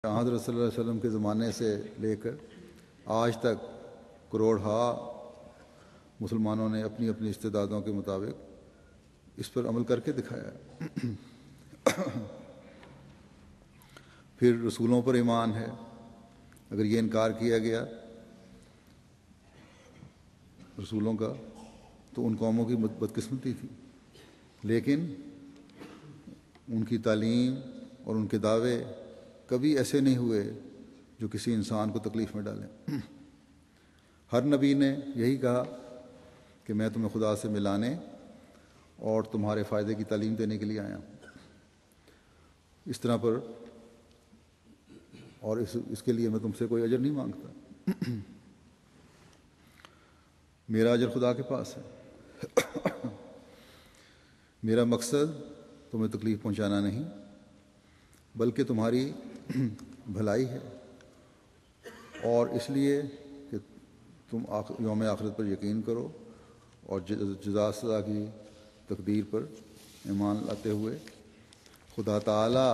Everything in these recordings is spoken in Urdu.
حضرت صلی اللہ علیہ وسلم کے زمانے سے لے کر آج تک کروڑہا مسلمانوں نے اپنی اپنی استعدادوں کے مطابق اس پر عمل کر کے دکھایا ہے۔ پھر رسولوں پر ایمان ہے، اگر یہ انکار کیا گیا رسولوں کا تو ان قوموں کی بدقسمتی تھی، لیکن ان کی تعلیم اور ان کے دعوے کبھی ایسے نہیں ہوئے جو کسی انسان کو تکلیف میں ڈالیں۔ ہر نبی نے یہی کہا کہ میں تمہیں خدا سے ملانے اور تمہارے فائدے کی تعلیم دینے کے لیے آیا ہوں۔ اس طرح پر اور اس کے لیے میں تم سے کوئی اجر نہیں مانگتا، میرا اجر خدا کے پاس ہے۔ میرا مقصد تمہیں تکلیف پہنچانا نہیں بلکہ تمہاری بھلائی ہے، اور اس لیے کہ تم یوم آخرت پر یقین کرو اور جزا سزا کی تقدیر پر ایمان لاتے ہوئے خدا تعالی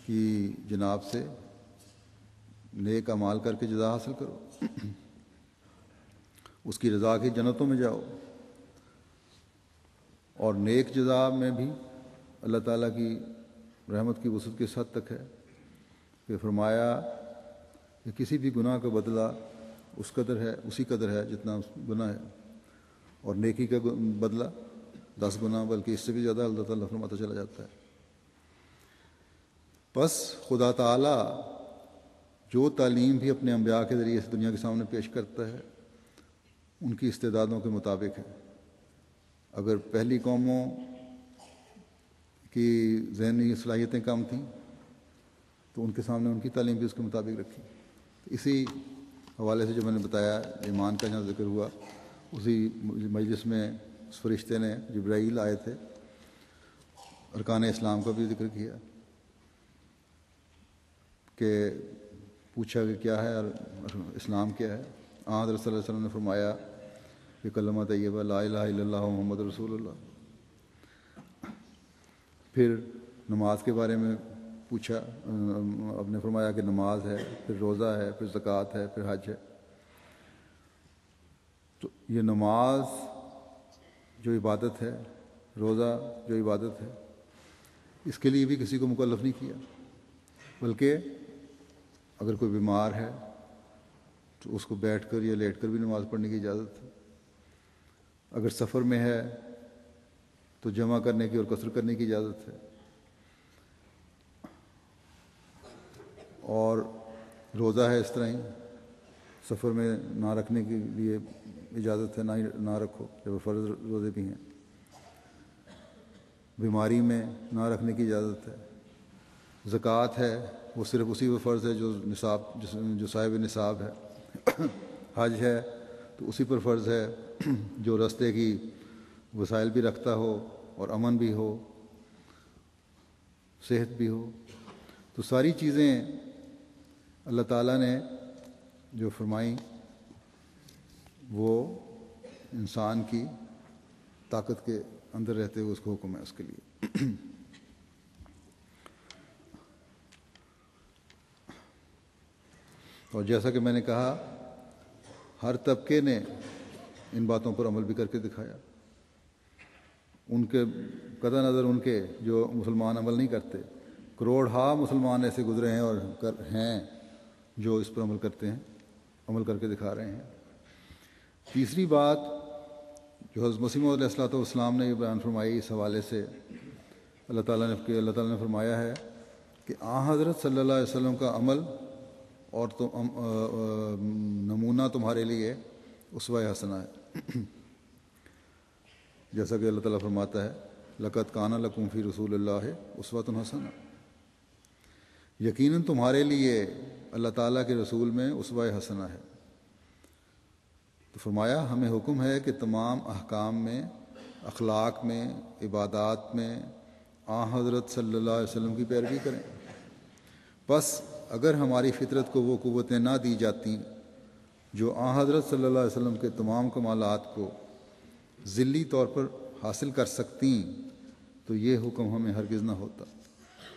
کی جناب سے نیک اعمال کر کے جزا حاصل کرو، اس کی رضا کی جنتوں میں جاؤ۔ اور نیک جزا میں بھی اللہ تعالیٰ کی رحمت کی وسعت کس حد تک ہے کہ فرمایا کہ کسی بھی گناہ کا بدلہ اسی قدر ہے جتنا گناہ ہے، اور نیکی کا بدلہ 10 گنا بلکہ اس سے بھی زیادہ اللہ تعالیٰ فرماتا چلا جاتا ہے۔ بس خدا تعالیٰ جو تعلیم بھی اپنے انبیاء کے ذریعے سے دنیا کے سامنے پیش کرتا ہے ان کی استعدادوں کے مطابق ہے۔ اگر پہلی قوموں کی ذہنی صلاحیتیں کم تھیں تو ان کے سامنے ان کی تعلیم بھی اس کے مطابق رکھی۔ اسی حوالے سے جو میں نے بتایا ایمان کا جہاں ذکر ہوا، اسی مجلس میں اس فرشتے نے جبرائیل آئے تھے، ارکان اسلام کا بھی ذکر کیا کہ پوچھا کہ کیا ہے اور اسلام کیا ہے۔ حضرت صلی اللہ علیہ وسلم نے فرمایا کہ کلمہ طیبہ لا الہ الا اللہ محمد رسول اللہ۔ پھر نماز کے بارے میں پوچھا، آپ نے فرمایا کہ نماز ہے، پھر روزہ ہے، پھر زکوٰۃ ہے، پھر حج ہے۔ تو یہ نماز جو عبادت ہے، روزہ جو عبادت ہے، اس کے لیے بھی کسی کو مکلف نہیں کیا، بلکہ اگر کوئی بیمار ہے تو اس کو بیٹھ کر یا لیٹ کر بھی نماز پڑھنے کی اجازت ہے۔ اگر سفر میں ہے تو جمع کرنے کی اور قصر کرنے کی اجازت ہے، اور روزہ ہے اس طرح ہی، سفر میں نہ رکھنے کے لیے اجازت ہے، نہ رکھو جب فرض روزے بھی ہیں۔ بیماری میں نہ رکھنے کی اجازت ہے۔ زکوٰۃ ہے وہ صرف اسی پر فرض ہے جو صاحب نصاب ہے۔ حج ہے تو اسی پر فرض ہے جو راستے کی وسائل بھی رکھتا ہو اور امن بھی ہو، صحت بھی ہو۔ تو ساری چیزیں اللہ تعالیٰ نے جو فرمائیں وہ انسان کی طاقت کے اندر رہتے ہوئے اس کو حکم ہے اس کے لیے۔ اور جیسا کہ میں نے کہا ہر طبقے نے ان باتوں پر عمل بھی کر کے دکھایا۔ ان کے قطع نظر ان کے جو مسلمان عمل نہیں کرتے، کروڑہا مسلمان ایسے گزرے ہیں اور ہیں جو اس پر عمل کرتے ہیں، عمل کر کے دکھا رہے ہیں۔ تیسری بات جو حضرت مسیح موعود علیہ السلام نے یہ بیان فرمائی اس حوالے سے، اللہ تعالیٰ نے فرمایا ہے کہ حضرت صلی اللہ علیہ وسلم کا عمل اور نمونہ تمہارے لیے اسوہ حسنہ ہے۔ جیسا کہ اللہ تعالیٰ فرماتا ہے لقد کان لکم فی رسول اللہ اسوۃ حسنہ، یقیناً تمہارے لیے اللہ تعالیٰ کے رسول میں اسوہ حسنہ ہے۔ تو فرمایا ہمیں حکم ہے کہ تمام احکام میں، اخلاق میں، عبادات میں حضرت صلی اللہ علیہ وسلم کی پیروی کریں۔ بس اگر ہماری فطرت کو وہ قوتیں نہ دی جاتی جو حضرت صلی اللہ علیہ وسلم کے تمام کمالات کو ذلی طور پر حاصل کر سکتی تو یہ حکم ہمیں ہرگز نہ ہوتا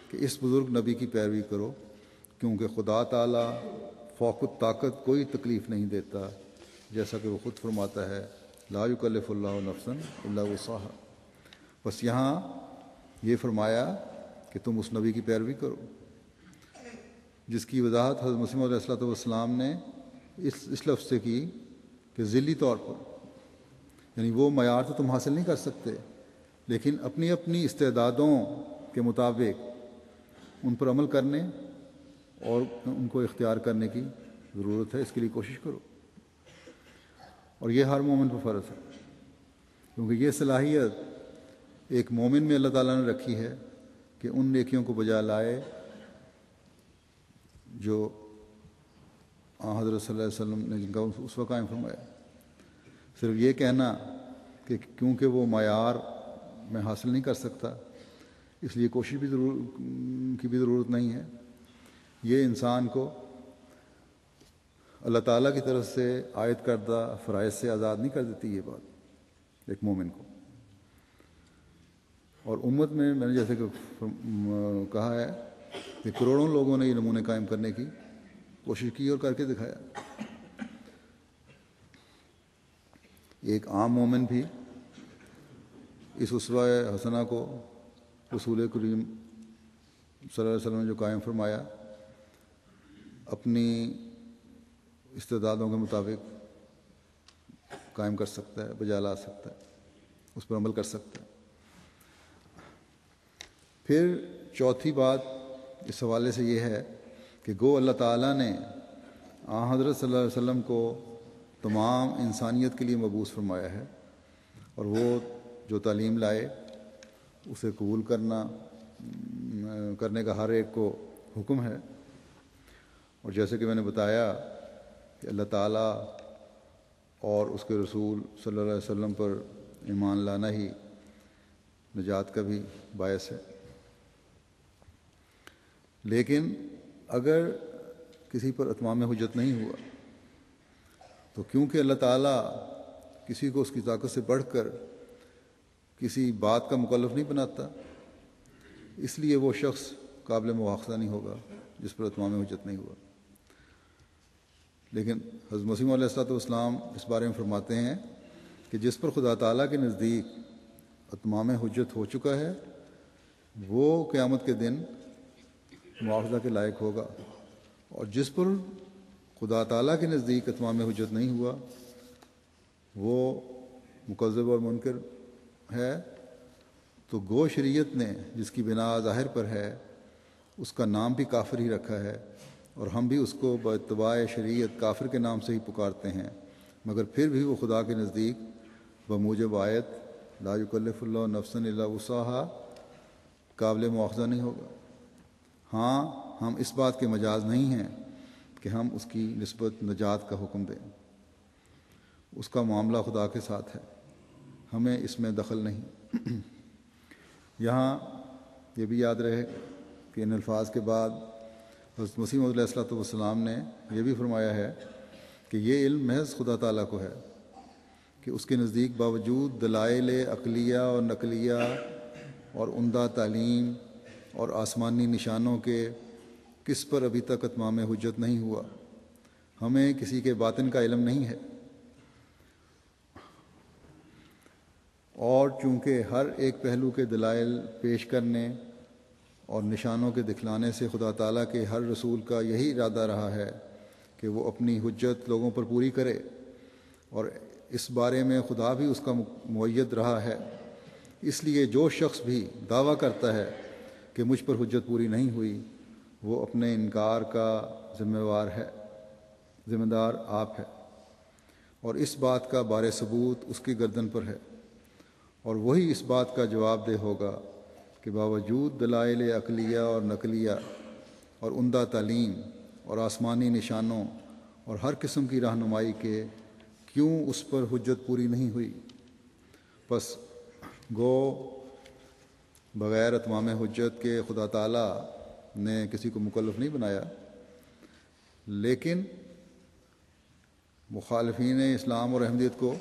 کہ اس بزرگ نبی کی پیروی کرو کیونکہ خدا تعالیٰ فوق الطاقت کوئی تکلیف نہیں دیتا، جیسا کہ وہ خود فرماتا ہے لا یکلف اللہ نفسا الا وسعہا۔ بس یہاں یہ فرمایا کہ تم اس نبی کی پیروی کرو جس کی وضاحت حضرت مسیح علیہ الصلوۃ والسلام نے اس لفظ سے کی کہ ذلی طور پر، یعنی وہ معیار تو تم حاصل نہیں کر سکتے، لیکن اپنی اپنی استعدادوں کے مطابق ان پر عمل کرنے اور ان کو اختیار کرنے کی ضرورت ہے، اس کے لیے کوشش کرو۔ اور یہ ہر مومن پر فرض ہے، کیونکہ یہ صلاحیت ایک مومن میں اللہ تعالیٰ نے رکھی ہے کہ ان نیکیوں کو بجا لائے جو حضرت صلی اللہ علیہ وسلم نے جن کا اس وقت قائم فرمایا۔ صرف یہ کہنا کہ کیونکہ وہ معیار میں حاصل نہیں کر سکتا اس لیے کوشش کی بھی ضرورت نہیں ہے، یہ انسان کو اللہ تعالیٰ کی طرف سے عائد کردہ فرائض سے آزاد نہیں کر دیتی یہ بات ایک مومن کو۔ اور امت میں نے جیسے کہ کہا ہے کہ کروڑوں لوگوں نے یہ نمونے قائم کرنے کی کوشش کی اور کر کے دکھایا۔ ایک عام مومن بھی اس اسوہ حسنہ کو رسول کریم صلی اللہ علیہ وسلم نے جو قائم فرمایا اپنی استعدادوں کے مطابق قائم کر سکتا ہے، بجا لا سکتا ہے، اس پر عمل کر سکتا ہے۔ پھر چوتھی بات اس حوالے سے یہ ہے کہ گو اللہ تعالیٰ نے حضرت صلی اللہ علیہ وسلم کو تمام انسانیت کے لیے مبعوث فرمایا ہے، اور وہ جو تعلیم لائے اسے قبول کرنے کا ہر ایک کو حکم ہے۔ اور جیسے کہ میں نے بتایا کہ اللہ تعالیٰ اور اس کے رسول صلی اللہ علیہ وسلم پر ایمان لانا ہی نجات کا بھی باعث ہے۔ لیکن اگر کسی پر اتمام حجت نہیں ہوا تو کیونکہ اللہ تعالیٰ کسی کو اس کی طاقت سے بڑھ کر کسی بات کا مکلف نہیں بناتا، اس لیے وہ شخص قابل مواخذہ نہیں ہوگا جس پر اتمام حجت نہیں ہوا۔ لیکن حضرت مسیح علیہ الصلوۃ والسلام اس بارے میں فرماتے ہیں کہ جس پر خدا تعالیٰ کے نزدیک اتمام حجت ہو چکا ہے وہ قیامت کے دن مواخذہ کے لائق ہوگا، اور جس پر خدا تعالیٰ کے نزدیک اتمام حجت نہیں ہوا وہ مکذب اور منکر ہے، تو گو شریعت نے جس کی بنا ظاہر پر ہے اس کا نام بھی کافر ہی رکھا ہے، اور ہم بھی اس کو باتباع شریعت کافر کے نام سے ہی پکارتے ہیں، مگر پھر بھی وہ خدا کے نزدیک بموجب آیت لا یکلف اللہ نفسا الا وسعہا قابل مواخذہ نہیں ہوگا۔ ہاں ہم اس بات کے مجاز نہیں ہیں کہ ہم اس کی نسبت نجات کا حکم دیں، اس کا معاملہ خدا کے ساتھ ہے، ہمیں اس میں دخل نہیں۔ یہاں یہ بھی یاد رہے کہ ان الفاظ کے بعد حضرت مسیح علیہ الصلوۃ والسلام نے یہ بھی فرمایا ہے کہ یہ علم محض خدا تعالیٰ کو ہے کہ اس کے نزدیک باوجود دلائل عقلیہ اور نقلیہ اور عمدہ تعلیم اور آسمانی نشانوں کے کس پر ابھی تک اتمام حجت نہیں ہوا، ہمیں کسی کے باطن کا علم نہیں ہے۔ اور چونکہ ہر ایک پہلو کے دلائل پیش کرنے اور نشانوں کے دکھلانے سے خدا تعالیٰ کے ہر رسول کا یہی ارادہ رہا ہے کہ وہ اپنی حجت لوگوں پر پوری کرے، اور اس بارے میں خدا بھی اس کا مؤید رہا ہے، اس لیے جو شخص بھی دعویٰ کرتا ہے کہ مجھ پر حجت پوری نہیں ہوئی وہ اپنے انکار کا ذمہ دار آپ ہے، اور اس بات کا بار ثبوت اس کی گردن پر ہے، اور وہی اس بات کا جواب دہ ہوگا کہ باوجود دلائل عقلیہ اور نقلیہ اور عمدہ تعلیم اور آسمانی نشانوں اور ہر قسم کی رہنمائی کے کیوں اس پر حجت پوری نہیں ہوئی۔ پس گو بغیر اتمام حجت کے خدا تعالیٰ نے کسی کو مکلف نہیں بنایا، لیکن مخالفین اسلام اور احمدیت کو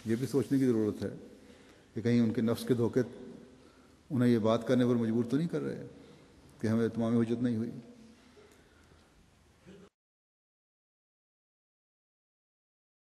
یہ بھی سوچنے کی ضرورت ہے کہ کہیں ان کے نفس کے دھوکے انہیں یہ بات کرنے پر مجبور تو نہیں کر رہے کہ ہمیں اتمام حجت نہیں ہوئی۔